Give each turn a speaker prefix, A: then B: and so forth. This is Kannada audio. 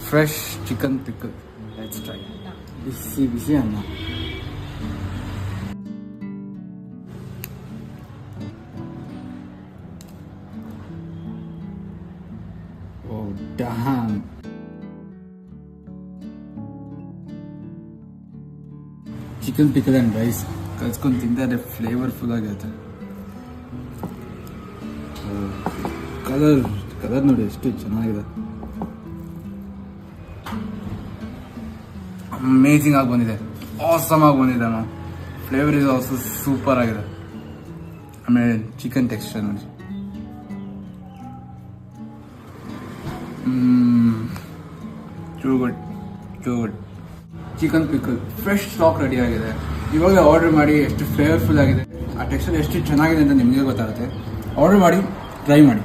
A: Fresh chicken pickle. Let's try. ಬಿಸಿ ಬಿಸಿ ಅನ್ನ. Oh damn. Chicken pickle and rice ಕಲ್ಸ್ಕೊಂಡು ತಿಂದರೆ ಫ್ಲೇವರ್ಫುಲ್ ಆಗಿರುತ್ತೆ. ಕಲರ್ ನೋಡಿ ಎಷ್ಟು ಚೆನ್ನಾಗಿದೆ. ಅಮೇಝಿಂಗ್ ಆಗಿ ಬಂದಿದೆ, ಆಸಮ್ ಆಗಿ ಬಂದಿದೆ. ಫ್ಲೇವರ್ ಇದು ಆಲ್ಸೋ ಸೂಪರ್ ಆಗಿದೆ. ಆಮೇಲೆ ಚಿಕನ್ ಟೆಕ್ಸ್ಚರ್ ನೋಡಿ, too good. Chicken pickle fresh stock ready ಆಗಿದೆ. ಇವಾಗಲೇ ಆರ್ಡರ್ ಮಾಡಿ ಎಷ್ಟು ಫ್ಲೇವರ್ಫುಲ್ ಆಗಿದೆ, ಆ ಟೆಕ್ಸ್ಚರ್ ಎಷ್ಟು ಚೆನ್ನಾಗಿದೆ ಅಂತ ನಿಮಗೆ ಗೊತ್ತಾಗುತ್ತೆ. ಆರ್ಡರ್ ಮಾಡಿ, ಟ್ರೈ ಮಾಡಿ.